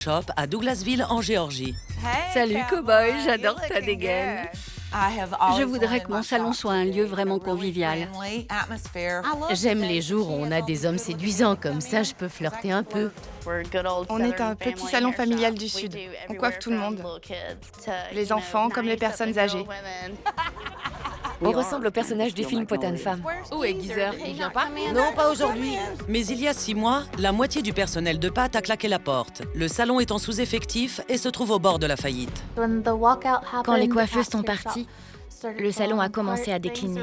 Shop à Douglasville en Géorgie. Salut cow-boy, j'adore ta dégaine. Je voudrais que mon salon soit un lieu vraiment convivial. J'aime les jours où on a des hommes séduisants, comme ça je peux flirter un peu. On est un petit salon familial du Sud. On coiffe tout le monde. Les enfants comme les personnes âgées. On ressemble au personnage du film Potin de femme. Où est Geezer? Il vient pas? Non, pas aujourd'hui. Mais il y a 6 mois, la moitié du personnel de Pat a claqué la porte. Le salon est en sous-effectif et se trouve au bord de la faillite. Quand les coiffeuses sont parties, le salon a commencé à décliner.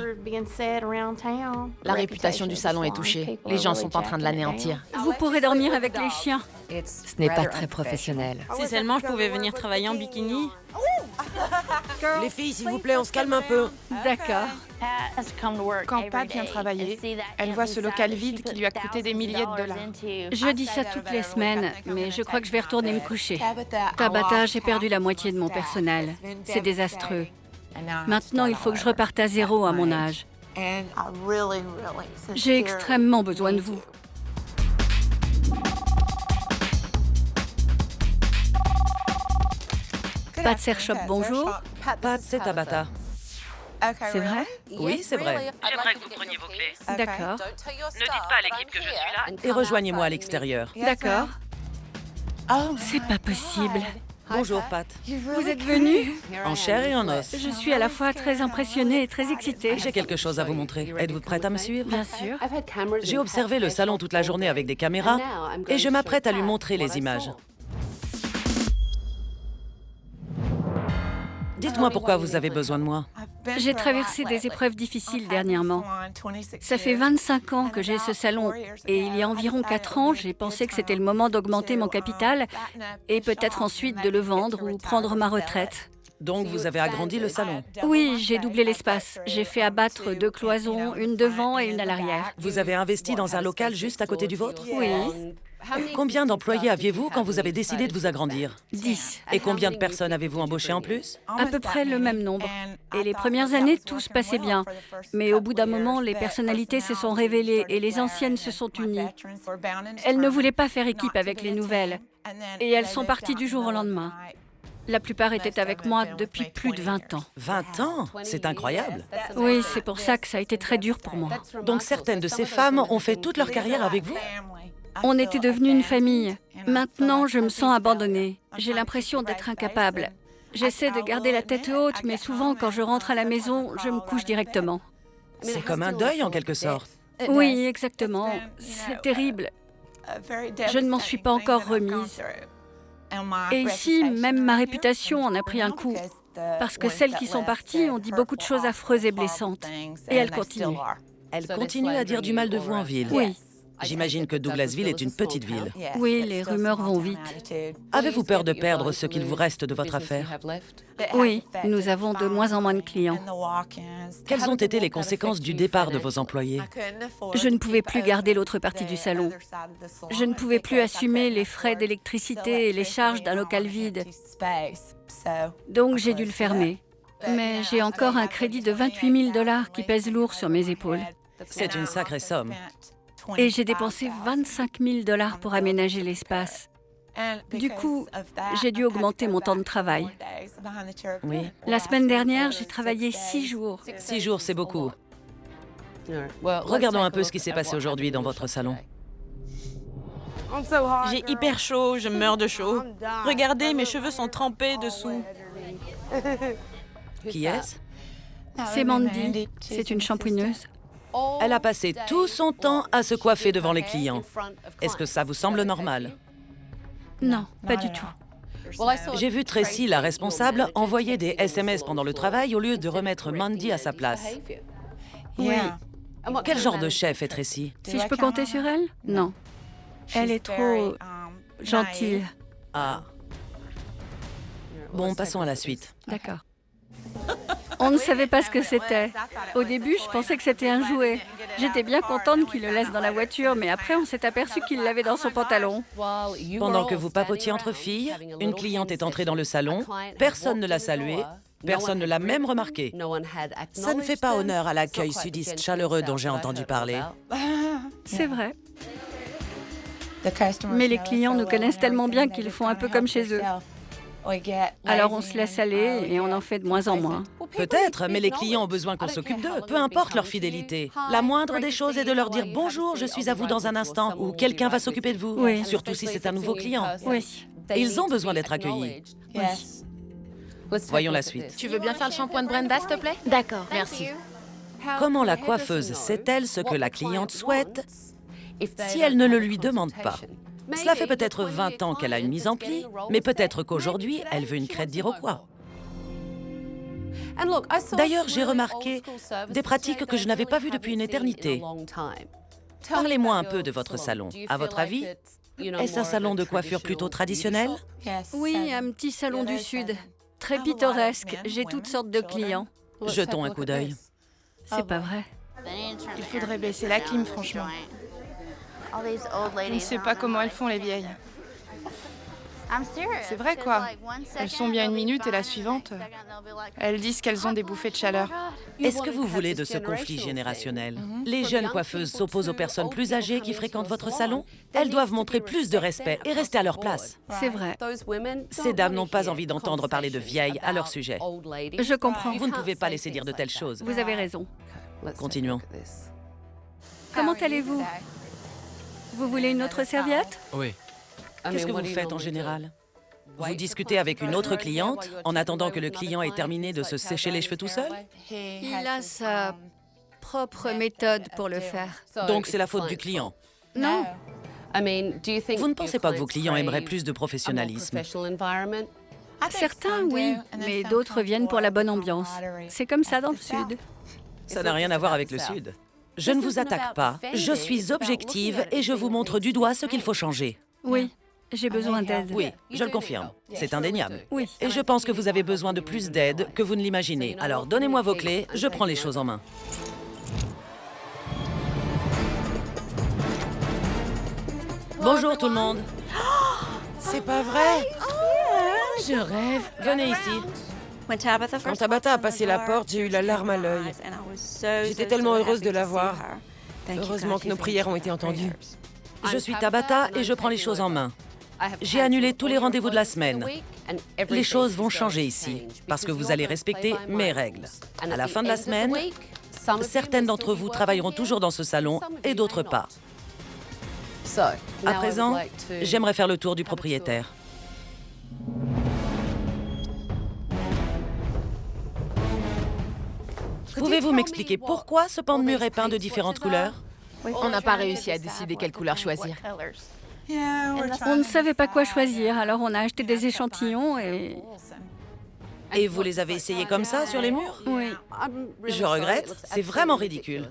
La réputation du salon est touchée. Les gens sont en train de l'anéantir. Vous pourrez dormir avec les chiens. Ce n'est pas très professionnel. Si seulement je pouvais venir travailler en bikini. Les filles, s'il vous plaît, on se calme un peu. D'accord. Quand Pat vient travailler, elle voit ce local vide qui lui a coûté des milliers de dollars. Je dis ça toutes les semaines, mais je crois que je vais retourner me coucher. Tabata, j'ai perdu la moitié de mon personnel. C'est désastreux. Maintenant, il faut que je reparte à zéro à mon âge. J'ai extrêmement besoin de vous. Pat Serre Shop, bonjour. Pat, c'est Tabata. C'est vrai? Oui, c'est vrai. J'aimerais que vous preniez vos clés. D'accord. Ne dites pas à l'équipe que je suis là. Et rejoignez-moi à l'extérieur. D'accord. C'est pas possible. Bonjour, Pat. Vous êtes venu? En chair et en os. Je suis à la fois très impressionnée et très excitée. J'ai quelque chose à vous montrer. Êtes-vous prête à me suivre? Bien sûr. J'ai observé le salon toute la journée avec des caméras et je m'apprête à lui montrer les images. Dites-moi pourquoi vous avez besoin de moi. J'ai traversé des épreuves difficiles dernièrement. Ça fait 25 ans que j'ai ce salon et il y a environ 4 ans, j'ai pensé que c'était le moment d'augmenter mon capital et peut-être ensuite de le vendre ou prendre ma retraite. Donc vous avez agrandi le salon. Oui, j'ai doublé l'espace. J'ai fait abattre 2 cloisons, une devant et une à l'arrière. Vous avez investi dans un local juste à côté du vôtre? Oui, Combien d'employés aviez-vous quand vous avez décidé de vous agrandir? 10. Et combien de personnes avez-vous embauché en plus? À peu près le même nombre. Et les premières années, tout se passait bien. Mais au bout d'un moment, les personnalités se sont révélées et les anciennes se sont unies. Elles ne voulaient pas faire équipe avec les nouvelles. Et elles sont parties du jour au lendemain. La plupart étaient avec moi depuis plus de 20 ans. 20 ans? C'est incroyable. Oui, c'est pour ça que ça a été très dur pour moi. Donc certaines de ces femmes ont fait toute leur carrière avec vous? On était devenus une famille. Maintenant, je me sens abandonnée. J'ai l'impression d'être incapable. J'essaie de garder la tête haute, mais souvent, quand je rentre à la maison, je me couche directement. C'est comme un deuil en quelque sorte. Oui, exactement. C'est terrible. Je ne m'en suis pas encore remise. Et ici, même ma réputation en a pris un coup. Parce que celles qui sont parties ont dit beaucoup de choses affreuses et blessantes. Et elles continuent. Elles continuent à dire du mal de vous en ville. Oui. J'imagine que Douglasville est une petite ville. Oui, les rumeurs vont vite. Avez-vous peur de perdre ce qu'il vous reste de votre affaire? Oui, nous avons de moins en moins de clients. Quelles ont été les conséquences du départ de vos employés? Je ne pouvais plus garder l'autre partie du salon. Je ne pouvais plus assumer les frais d'électricité et les charges d'un local vide. Donc j'ai dû le fermer. Mais j'ai encore un crédit de 28 000 $ qui pèse lourd sur mes épaules. C'est une sacrée somme. Et j'ai dépensé 25 000 $ pour aménager l'espace. Du coup, j'ai dû augmenter mon temps de travail. Oui. La semaine dernière, j'ai travaillé 6 jours. 6 jours, c'est beaucoup. Regardons un peu ce qui s'est passé aujourd'hui dans votre salon. J'ai hyper chaud, je meurs de chaud. Regardez, mes cheveux sont trempés dessous. Qui est-ce? C'est Mandy. C'est une shampooineuse. Elle a passé tout son temps à se coiffer devant les clients. Est-ce que ça vous semble normal? Non, pas du tout. J'ai vu Tracy, la responsable, envoyer des SMS pendant le travail au lieu de remettre Mandy à sa place. Oui. Quel genre de chef est Tracy? Si je peux compter sur elle? Non. Elle est trop gentille. Ah. Bon, passons à la suite. D'accord. On ne savait pas ce que c'était. Au début, je pensais que c'était un jouet. J'étais bien contente qu'il le laisse dans la voiture, mais après, on s'est aperçu qu'il l'avait dans son pantalon. Pendant que vous papotiez entre filles, une cliente est entrée dans le salon, personne ne l'a saluée, personne ne l'a même remarqué. Ça ne fait pas honneur à l'accueil sudiste chaleureux dont j'ai entendu parler. C'est vrai. Mais les clients nous connaissent tellement bien qu'ils font un peu comme chez eux. Alors on se laisse aller et on en fait de moins en moins. Peut-être, mais les clients ont besoin qu'on s'occupe d'eux, peu importe leur fidélité. La moindre des choses est de leur dire « Bonjour, je suis à vous dans un instant » ou « Quelqu'un va s'occuper de vous Oui. » surtout si c'est un nouveau client. Oui. Ils ont besoin d'être accueillis. Voyons la suite. Tu veux bien faire le shampoing de Brenda, s'il te plaît? D'accord. Merci. Comment la coiffeuse sait-elle ce que la cliente souhaite si elle ne le lui demande pas? Cela fait peut-être 20 ans qu'elle a une mise en pli, mais peut-être qu'aujourd'hui, elle veut une crête d'Iroquois. D'ailleurs, j'ai remarqué des pratiques que je n'avais pas vues depuis une éternité. Parlez-moi un peu de votre salon. À votre avis, est-ce un salon de coiffure plutôt traditionnel? Oui, un petit salon du Sud. Très pittoresque. J'ai toutes sortes de clients. Jetons un coup d'œil. C'est pas vrai. Il faudrait baisser la clim, franchement. Je ne sais pas comment elles font, les vieilles. C'est vrai, quoi. Elles sont bien une minute et la suivante, elles disent qu'elles ont des bouffées de chaleur. Est-ce que vous voulez de ce conflit générationnel? Les jeunes coiffeuses s'opposent aux personnes plus âgées qui fréquentent votre salon? Elles doivent montrer plus de respect et rester à leur place. C'est vrai. Ces dames n'ont pas envie d'entendre parler de vieilles à leur sujet. Je comprends. Vous ne pouvez pas laisser dire de telles choses. Vous avez raison. Continuons. Comment allez-vous? Vous voulez une autre serviette? Oui. Qu'est-ce que vous faites en général? Vous discutez avec une autre cliente en attendant que le client ait terminé de se sécher les cheveux tout seul? Il a sa propre méthode pour le faire. Donc c'est la faute du client. Non? Vous ne pensez pas que vos clients aimeraient plus de professionnalisme? Certains, oui, mais d'autres viennent pour la bonne ambiance. C'est comme ça dans le Sud. Ça n'a rien à voir avec le Sud. Je ne vous attaque pas, je suis objective et je vous montre du doigt ce qu'il faut changer. Oui, j'ai besoin d'aide. Oui, je le confirme, c'est indéniable. Oui. Et je pense que vous avez besoin de plus d'aide que vous ne l'imaginez. Alors donnez-moi vos clés, je prends les choses en main. Bonjour tout le monde. C'est pas vrai? Je rêve. Venez ici. Quand Tabata a passé la porte, j'ai eu la larme à l'œil. J'étais tellement heureuse de la voir. Heureusement que nos prières ont été entendues. Je suis Tabata et je prends les choses en main. J'ai annulé tous les rendez-vous de la semaine. Les choses vont changer ici, parce que vous allez respecter mes règles. À la fin de la semaine, certaines d'entre vous travailleront toujours dans ce salon et d'autres pas. À présent, j'aimerais faire le tour du propriétaire. Pouvez-vous m'expliquer pourquoi ce pan de mur est peint de différentes couleurs? On n'a pas réussi à décider quelle couleur choisir. On ne savait pas quoi choisir, alors on a acheté des échantillons et... Et vous les avez essayés comme ça sur les murs? Oui. Je regrette, c'est vraiment ridicule.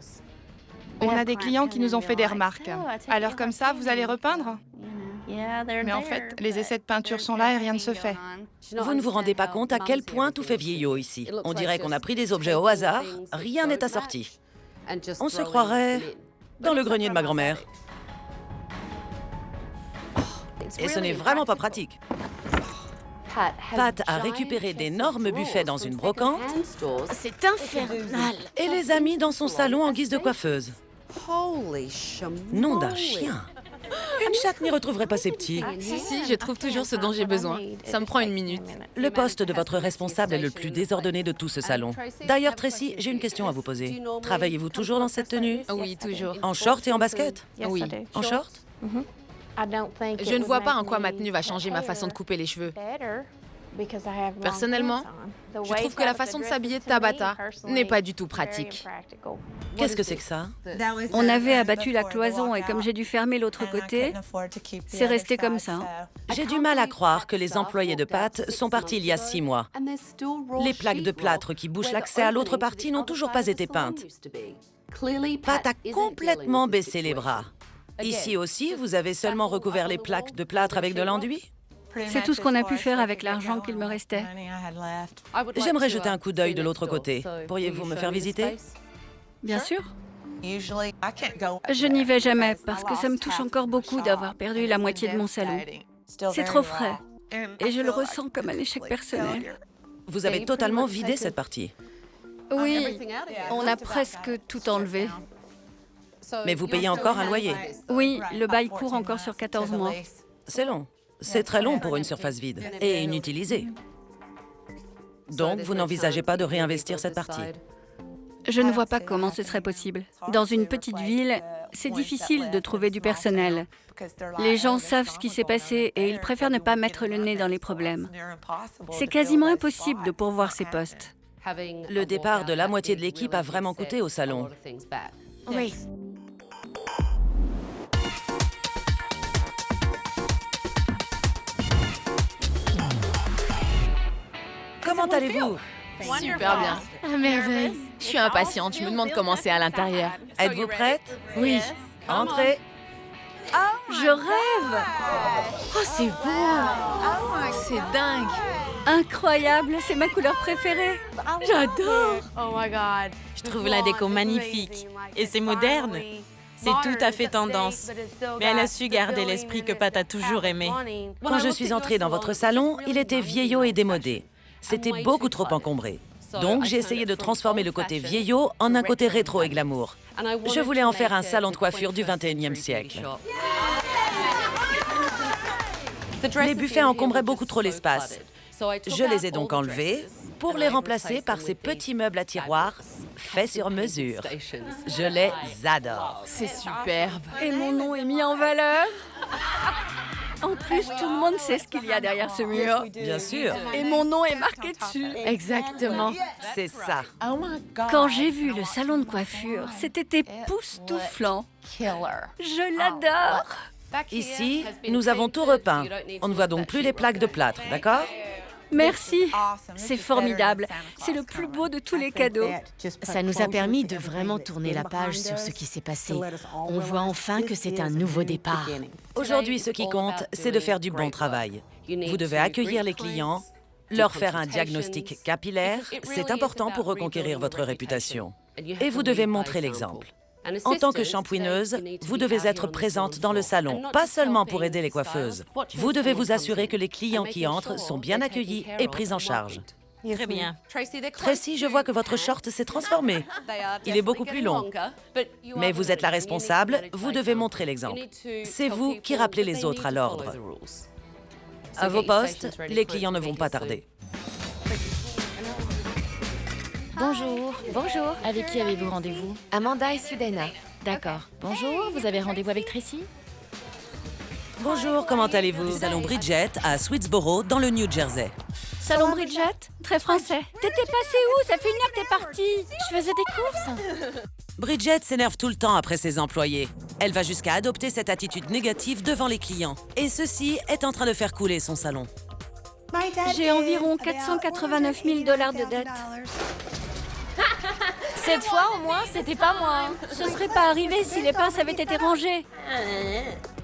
On a des clients qui nous ont fait des remarques. Alors comme ça, vous allez repeindre? Mais en fait, les essais de peinture sont là et rien ne se fait. Vous ne vous rendez pas compte à quel point tout fait vieillot ici. On dirait qu'on a pris des objets au hasard, rien n'est assorti. On se croirait dans le grenier de ma grand-mère. Et ce n'est vraiment pas pratique. Pat a récupéré d'énormes buffets dans une brocante C'est infernal. et les a mis dans son salon en guise de coiffeuse. Nom d'un chien. Une chatte n'y retrouverait pas ses petits. Si, je trouve toujours ce dont j'ai besoin. Ça me prend une minute. Le poste de votre responsable est le plus désordonné de tout ce salon. D'ailleurs, Tracy, j'ai une question à vous poser. Travaillez-vous toujours dans cette tenue? Oui, toujours. En short et en basket? Oui. En short? Je ne vois pas en quoi ma tenue va changer ma façon de couper les cheveux. Personnellement, je trouve que la façon de s'habiller de Tabata n'est pas du tout pratique. Qu'est-ce que c'est que ça? On avait abattu la cloison et comme j'ai dû fermer l'autre côté, c'est resté comme ça. J'ai du mal à croire que les employés de Pat sont partis il y a 6 mois. Les plaques de plâtre qui bouchent l'accès à l'autre partie n'ont toujours pas été peintes. Pat a complètement baissé les bras. Ici aussi, vous avez seulement recouvert les plaques de plâtre avec de l'enduit? C'est tout ce qu'on a pu faire avec l'argent qu'il me restait. J'aimerais jeter un coup d'œil de l'autre côté. Pourriez-vous me faire visiter? Bien sûr. Je n'y vais jamais parce que ça me touche encore beaucoup d'avoir perdu la moitié de mon salon. C'est trop frais et je le ressens comme un échec personnel. Vous avez totalement vidé cette partie. Oui, on a presque tout enlevé. Mais vous payez encore un loyer. Oui, le bail court encore sur 14 mois. C'est long. C'est très long pour une surface vide et inutilisée. Donc, vous n'envisagez pas de réinvestir cette partie? Je ne vois pas comment ce serait possible. Dans une petite ville, c'est difficile de trouver du personnel. Les gens savent ce qui s'est passé et ils préfèrent ne pas mettre le nez dans les problèmes. C'est quasiment impossible de pourvoir ces postes. Le départ de la moitié de l'équipe a vraiment coûté au salon. Oui. Comment allez-vous? Super bien. À merveille. Je suis impatiente, je me demande comment c'est à l'intérieur. Êtes-vous prête? Oui. Entrez. Je rêve! Oh, c'est beau. C'est dingue. Incroyable, c'est ma couleur préférée. J'adore. Je trouve la déco magnifique. Et c'est moderne. C'est tout à fait tendance. Mais elle a su garder l'esprit que Pat a toujours aimé. Quand je suis entrée dans votre salon, il était vieillot et démodé. C'était beaucoup trop encombré. Donc, j'ai essayé de transformer le côté vieillot en un côté rétro et glamour. Je voulais en faire un salon de coiffure du 21e siècle. Les buffets encombraient beaucoup trop l'espace. Je les ai donc enlevés pour les remplacer par ces petits meubles à tiroirs faits sur mesure. Je les adore. C'est superbe. Et mon nom est mis en valeur. En plus, tout le monde sait ce qu'il y a derrière ce mur. Bien sûr, Et mon nom est marqué dessus. Exactement. c'est ça. Quand j'ai vu le salon de coiffure, c'était époustouflant. Je l'adore. Ici, nous avons tout repeint. On ne voit donc plus les plaques de plâtre, d'accord? Merci. C'est formidable. C'est le plus beau de tous les cadeaux. Ça nous a permis de vraiment tourner la page sur ce qui s'est passé. On voit enfin que c'est un nouveau départ. Aujourd'hui, ce qui compte, c'est de faire du bon travail. Vous devez accueillir les clients, leur faire un diagnostic capillaire. C'est important pour reconquérir votre réputation. Et vous devez montrer l'exemple. En tant que shampooineuse, vous devez être présente dans le salon, pas seulement pour aider les coiffeuses. Vous devez vous assurer que les clients qui entrent sont bien accueillis et pris en charge. Très bien. Tracy, je vois que votre short s'est transformé. Il est beaucoup plus long. Mais vous êtes la responsable, vous devez montrer l'exemple. C'est vous qui rappelez les autres à l'ordre. À vos postes, les clients ne vont pas tarder. Bonjour. Bonjour. Avec qui avez-vous rendez-vous? Amanda et Sudena. D'accord. Bonjour, vous avez rendez-vous avec Tracy? Bonjour, comment allez-vous? Salon Bridget à Sweetsboro, dans le New Jersey. Salon Bridget? Très français. T'étais passé où? Ça fait 1 heure que t'es partie. Je faisais des courses. Bridget s'énerve tout le temps après ses employés. Elle va jusqu'à adopter cette attitude négative devant les clients. Et ceci est en train de faire couler son salon. J'ai environ 489 000 $ de dette. Cette fois, au moins, c'était pas moi. Ce serait pas arrivé si les pinces avaient été rangées.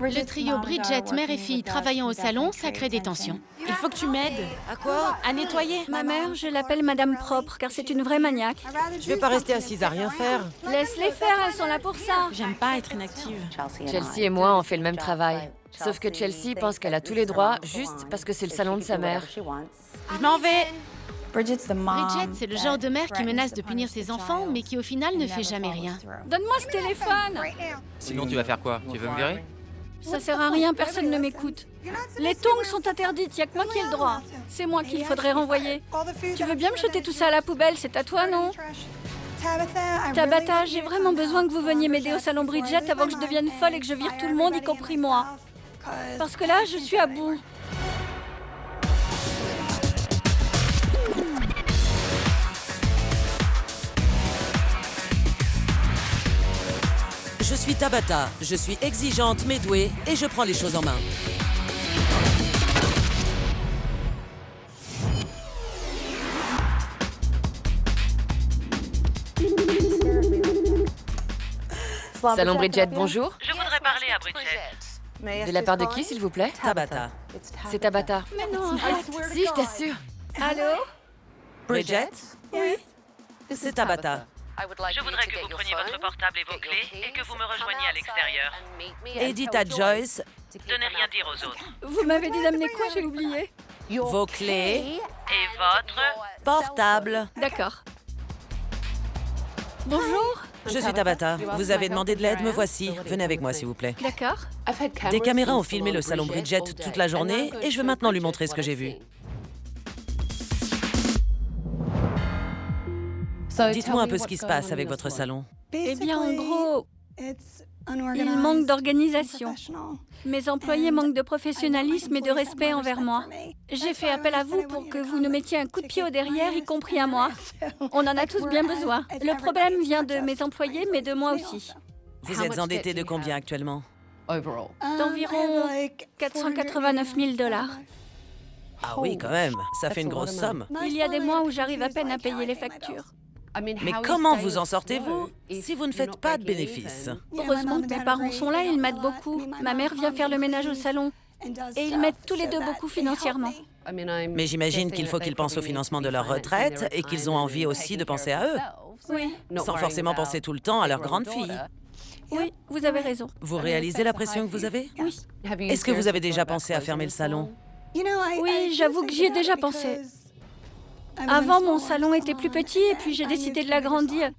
Le trio Bridget, mère et fille travaillant au salon, ça crée des tensions. Il faut que tu m'aides. À quoi? À nettoyer. Ma mère, je l'appelle Madame Propre, car c'est une vraie maniaque. Je vais pas rester assise à rien faire. Laisse-les faire, elles sont là pour ça. J'aime pas être inactive. Chelsea et moi, on fait le même travail. Sauf que Chelsea pense qu'elle a tous les droits juste parce que c'est le salon de sa mère. Je m'en vais. Bridget, c'est le genre de mère qui menace de punir ses enfants, mais qui au final ne fait jamais rien. Donne-moi ce téléphone. Sinon, tu vas faire quoi? Tu veux me virer? Ça sert à rien, personne ne m'écoute. Les tongs sont interdites, y a que moi qui ai le droit. C'est moi qu'il faudrait renvoyer. Tu veux bien me jeter tout ça à la poubelle, c'est à toi, non? Tabata, j'ai vraiment besoin que vous veniez m'aider au salon Bridget avant que je devienne folle et que je vire tout le monde, y compris moi. Parce que là, je suis à bout. Je suis Tabata, je suis exigeante mais douée et je prends les choses en main. Salon Bridget, bonjour. Je voudrais parler à Bridget. De la part de qui, s'il vous plaît? Tabata. C'est Tabata. Mais non, arrête. Si, je t'assure. Allô? Bridget? Oui. C'est Tabata. Je voudrais que vous preniez votre portable et vos clés et que vous me rejoigniez à l'extérieur. Et dites à Joyce, De ne rien dire aux autres. Vous m'avez dit d'amener quoi? J'ai oublié. vos clés, Et votre... portable. D'accord. Bonjour. Je suis Tabata. Vous avez demandé de l'aide, me voici. Venez avec moi, s'il vous plaît. D'accord. Des caméras ont filmé le salon Bridget toute la journée et je veux maintenant lui montrer ce que j'ai vu. Dites-moi un peu ce qui se passe avec votre salon. Eh bien, en gros, il manque d'organisation. Mes employés manquent de professionnalisme et de respect envers moi. J'ai fait appel à vous pour que vous nous mettiez un coup de pied au derrière, y compris à moi. On en a tous bien besoin. Le problème vient de mes employés, mais de moi aussi. Vous êtes endetté de combien actuellement? D'environ 489 000 $. Ah oui, quand même. Ça fait une grosse somme. Il y a des mois où j'arrive à peine à payer les factures. Mais comment vous en sortez-vous si vous ne faites pas de bénéfices? Heureusement que mes parents sont là, ils m'aident beaucoup. Ma mère vient faire le ménage au salon. Et ils m'aident tous les deux beaucoup financièrement. Mais j'imagine qu'il faut qu'ils pensent au financement de leur retraite et qu'ils ont envie aussi de penser à eux. Oui. Sans forcément penser tout le temps à leur grande fille. Oui, vous avez raison. Vous réalisez la pression que vous avez? Oui. Est-ce que vous avez déjà pensé à fermer le salon? Oui, j'avoue que j'y ai déjà pensé. Avant, mon salon était plus petit et puis j'ai décidé de l'agrandir.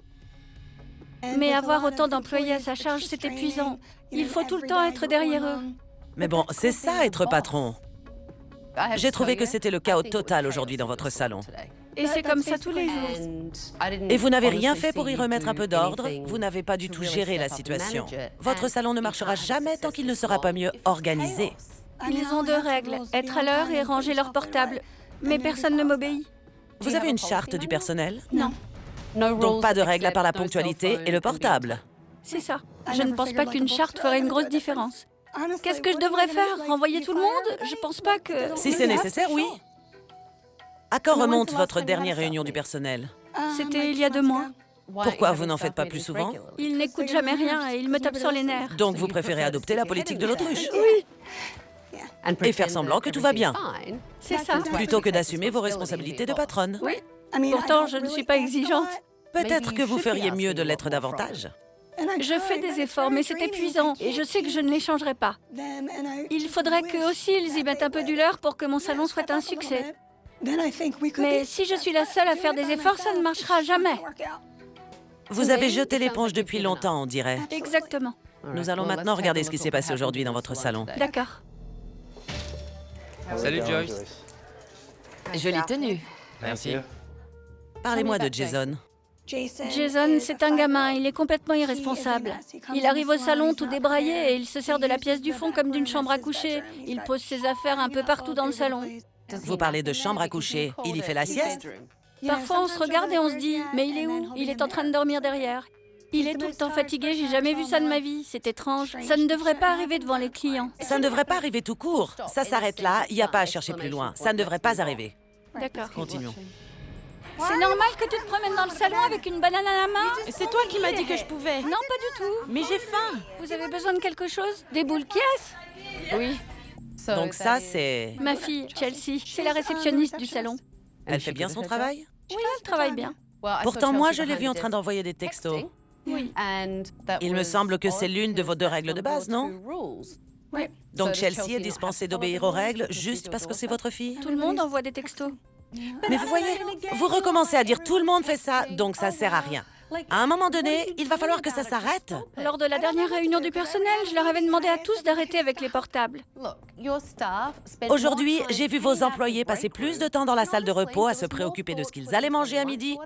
Mais avoir autant d'employés à sa charge, c'est épuisant. Il faut tout le temps être derrière eux. Mais bon, c'est ça, être patron. J'ai trouvé que c'était le chaos total aujourd'hui dans votre salon. Et c'est comme ça tous les jours. Et vous n'avez rien fait pour y remettre un peu d'ordre? Vous n'avez pas du tout géré la situation. Votre salon ne marchera jamais tant qu'il ne sera pas mieux organisé. Ils ont deux règles, être à l'heure et ranger leur portable. Mais personne ne m'obéit. Vous avez une charte du personnel? Non. Donc pas de règles à part la ponctualité et le portable? C'est ça. Je ne pense pas qu'une charte ferait une grosse différence. Qu'est-ce que je devrais faire? Renvoyer tout le monde? Je pense pas que... Si c'est nécessaire, oui. À quand remonte votre dernière réunion du personnel? C'était il y a 2 mois. Pourquoi vous n'en faites pas plus souvent? Ils n'écoutent jamais rien et ils me tapent sur les nerfs. Donc vous préférez adopter la politique de l'autruche? Oui. Et faire semblant que tout va bien, C'est ça. plutôt que d'assumer vos responsabilités de patronne. Oui. Pourtant, je ne suis pas exigeante. Peut-être que vous feriez mieux de l'être davantage. Je fais des efforts, mais c'est épuisant. Et je sais que je ne les changerai pas. Il faudrait qu'eux aussi, ils y mettent un peu du leur pour que mon salon soit un succès. Mais si je suis la seule à faire des efforts, ça ne marchera jamais. Vous avez jeté l'éponge depuis longtemps, on dirait. Exactement. Nous allons maintenant regarder ce qui s'est passé aujourd'hui dans votre salon. D'accord. Salut Joyce. Jolie tenue. Merci. Parlez-moi de Jason. Jason, c'est un gamin, il est complètement irresponsable. Il arrive au salon tout débraillé et il se sert de la pièce du fond comme d'une chambre à coucher. Il pose ses affaires un peu partout dans le salon. Vous parlez de chambre à coucher. Il y fait la sieste? Parfois, on se regarde et on se dit « Mais il est où? Il est en train de dormir derrière. » Il est tout le temps fatigué, j'ai jamais vu ça de ma vie. C'est étrange. Ça ne devrait pas arriver devant les clients. Ça ne devrait pas arriver tout court. Ça s'arrête là, il n'y a pas à chercher plus loin. Ça ne devrait pas arriver. D'accord. Continuons. C'est normal que tu te promènes dans le salon avec une banane à la main? C'est toi qui m'as dit que je pouvais. Non, pas du tout. Mais j'ai faim. Vous avez besoin de quelque chose? Des boules Kies? Oui. Donc ça, c'est... Ma fille, Chelsea, c'est la réceptionniste du salon. Elle fait bien son travail? Oui, elle travaille bien. Pourtant, moi, je l'ai vue en train d'envoyer des textos. Oui. Il me semble que c'est l'une de vos 2 règles de base, non? Oui. Donc Chelsea est dispensée d'obéir aux règles juste parce que c'est votre fille? Tout le monde envoie des textos. Mais vous voyez, vous recommencez à dire tout le monde fait ça, donc ça sert à rien. À un moment donné, il va falloir que ça s'arrête. Lors de la dernière réunion du personnel, je leur avais demandé à tous d'arrêter avec les portables. Aujourd'hui, j'ai vu vos employés passer plus de temps dans la salle de repos à se préoccuper de ce qu'ils allaient manger à midi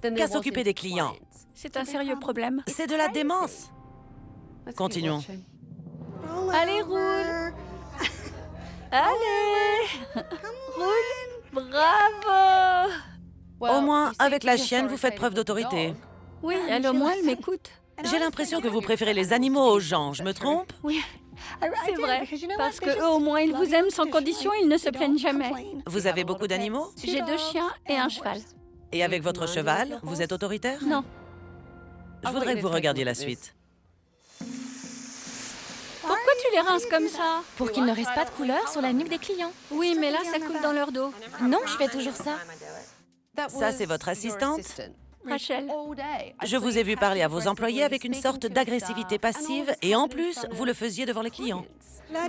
qu'à s'occuper des clients. C'est un sérieux problème. C'est de la démence. Continuons. Allez, roule. Allez. Roule. Bravo. Au moins, avec la chienne, vous faites preuve d'autorité. Oui, elle au moins, elle m'écoute. J'ai l'impression que vous préférez les animaux aux gens, je me trompe? Oui, c'est vrai. Parce que eux, au moins, ils vous aiment sans condition, ils ne se plaignent jamais. Vous avez beaucoup d'animaux? J'ai 2 chiens et un cheval. Et avec votre cheval, vous êtes autoritaire? Non. Je voudrais que vous regardiez la suite. Pourquoi tu les rinces comme ça? Pour qu'il ne reste pas de couleur sur la nuque des clients. Oui, mais là, ça coule dans leur dos. Non, je fais toujours ça. Ça, c'est votre assistante? Rachel. Je vous ai vu parler à vos employés avec une sorte d'agressivité passive et en plus, vous le faisiez devant les clients.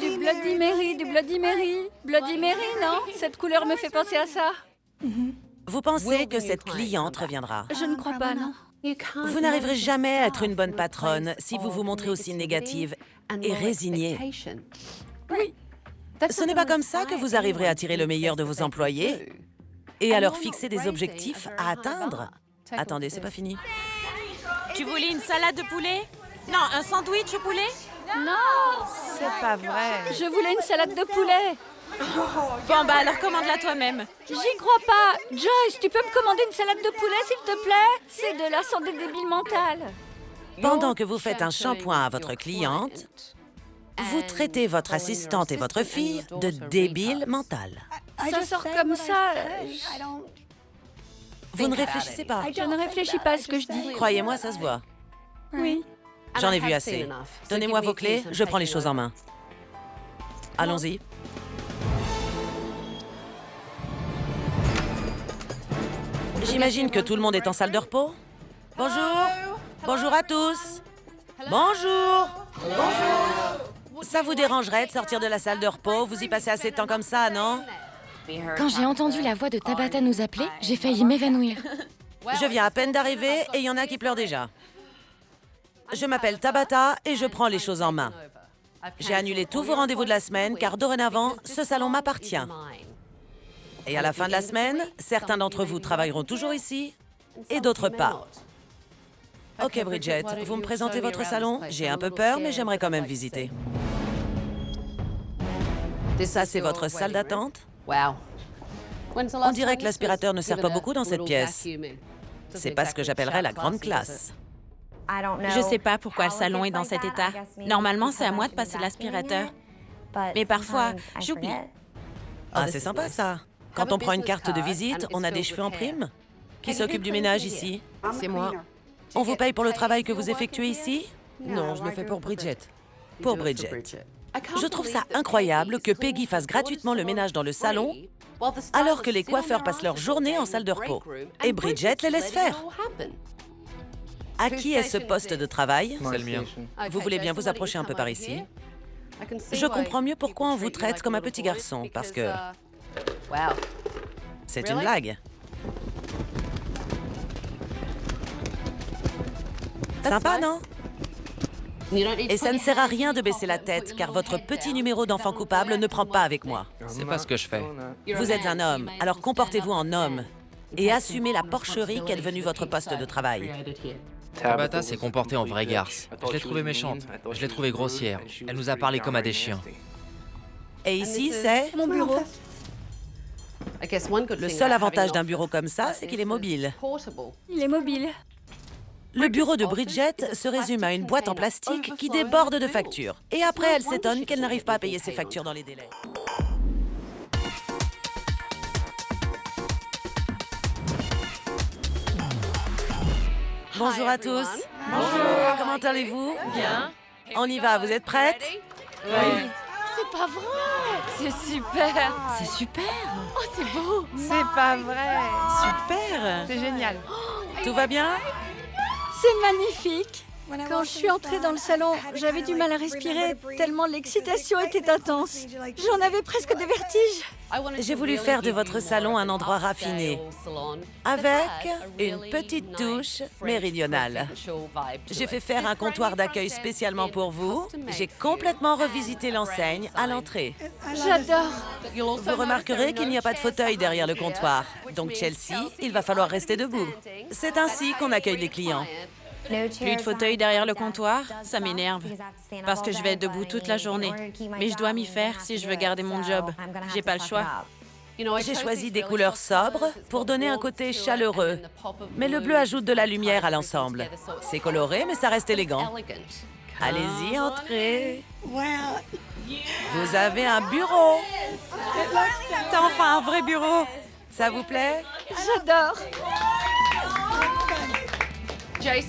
Du Bloody Mary, du Bloody Mary. Bloody Mary, non? Cette couleur me fait penser à ça. Vous pensez que cette cliente reviendra? Je ne crois pas, non. Vous n'arriverez jamais à être une bonne patronne si vous vous montrez aussi négative et résignée. Oui. Ce n'est pas comme ça que vous arriverez à tirer le meilleur de vos employés et à leur fixer des objectifs à atteindre. Attendez, c'est pas fini. Tu voulais une salade de poulet? Non, un sandwich au poulet? Non! C'est pas vrai. Je voulais une salade de poulet. Bon, bah alors commande-la toi-même. J'y crois pas. Joyce, tu peux me commander une salade de poulet, s'il te plaît? C'est de la santé débile mentale. Pendant que vous faites un shampoing à votre cliente, vous traitez votre assistante et votre fille de débile mentale. Ça sort comme ça. Vous ne réfléchissez pas. Je ne réfléchis pas à ce que je dis. Croyez-moi, ça se voit. Oui. J'en ai vu assez. Donnez-moi vos clés, je prends les choses en main. Allons-y. J'imagine que tout le monde est en salle de repos. Bonjour. Bonjour à tous. Bonjour. Bonjour. Ça vous dérangerait de sortir de la salle de repos? Vous y passez assez de temps comme ça, non? Quand j'ai entendu la voix de Tabata nous appeler, j'ai failli m'évanouir. Je viens à peine d'arriver et il y en a qui pleurent déjà. Je m'appelle Tabata et je prends les choses en main. J'ai annulé tous vos rendez-vous de la semaine car dorénavant, ce salon m'appartient. Et à la fin de la semaine, certains d'entre vous travailleront toujours ici et d'autres pas. Ok, Bridget, vous me présentez votre salon? J'ai un peu peur, mais j'aimerais quand même visiter. Ça, c'est votre salle d'attente? On dirait que l'aspirateur ne sert pas beaucoup dans cette pièce. C'est pas ce que j'appellerais la grande classe. Je sais pas pourquoi le salon est dans cet état. Normalement, c'est à moi de passer l'aspirateur. Mais parfois, j'oublie. Ah, c'est sympa, ça. Quand on prend une carte de visite, on a des cheveux en prime? Qui s'occupe du ménage ici? C'est moi. On vous paye pour le travail que vous effectuez ici? Non, je le fais pour Bridget. Pour Bridget. Je trouve ça incroyable que Peggy fasse gratuitement le ménage dans le salon alors que les coiffeurs passent leur journée en salle de repos. Et Bridget les laisse faire. À qui est ce poste de travail? C'est le mien. Vous voulez bien vous approcher un peu par ici? Je comprends mieux pourquoi on vous traite comme un petit garçon, parce que... C'est une blague. Sympa, non? Et ça ne sert à rien de baisser la tête, car votre petit numéro d'enfant coupable ne prend pas avec moi. C'est pas ce que je fais. Vous êtes un homme, alors comportez-vous en homme. Et assumez la porcherie qu'est devenue votre poste de travail. Tabata s'est comportée en vraie garce. Je l'ai trouvée méchante. Je l'ai trouvée grossière. Elle nous a parlé comme à des chiens. Et ici, c'est Mon bureau. le seul avantage d'un bureau comme ça, c'est qu'il est mobile. Il est mobile. Le bureau de Bridget se résume à une boîte en plastique qui déborde de factures. Et après, elle s'étonne qu'elle n'arrive pas à payer ses factures dans les délais. Bonjour à tous. Bonjour. Comment allez-vous? Bien. On y va, vous êtes prêtes? Oui. C'est pas vrai! C'est super. C'est super. Oh, c'est beau! C'est pas vrai. Super. C'est génial. Tout va bien? C'est magnifique. Quand je suis entrée dans le salon, j'avais du mal à respirer tellement l'excitation était intense. J'en avais presque des vertiges. J'ai voulu faire de votre salon un endroit raffiné, avec une petite touche méridionale. J'ai fait faire un comptoir d'accueil spécialement pour vous. J'ai complètement revisité l'enseigne à l'entrée. J'adore. Vous remarquerez qu'il n'y a pas de fauteuil derrière le comptoir. Donc Chelsea, il va falloir rester debout. C'est ainsi qu'on accueille les clients. Plus de fauteuil derrière le comptoir, ça m'énerve. Parce que je vais être debout toute la journée. Mais je dois m'y faire si je veux garder mon job. J'ai pas le choix. J'ai choisi des couleurs sobres pour donner un côté chaleureux. Mais le bleu ajoute de la lumière à l'ensemble. C'est coloré, mais ça reste élégant. Allez-y, entrez. Vous avez un bureau. T'as enfin un vrai bureau. Ça vous plaît? J'adore.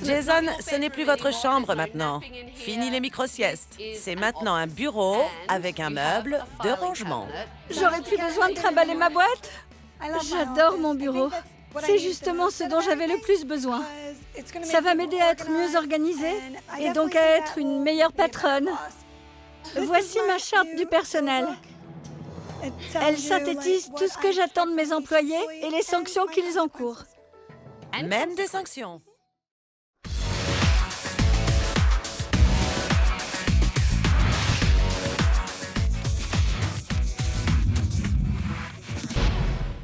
Jason, ce n'est plus votre chambre maintenant. Fini les micro-siestes. C'est maintenant un bureau avec un meuble de rangement. J'aurais plus besoin de trimballer ma boîte. J'adore mon bureau. C'est justement ce dont j'avais le plus besoin. Ça va m'aider à être mieux organisée et donc à être une meilleure patronne. Voici ma charte du personnel. Elle synthétise tout ce que j'attends de mes employés et les sanctions qu'ils encourent. Même des sanctions.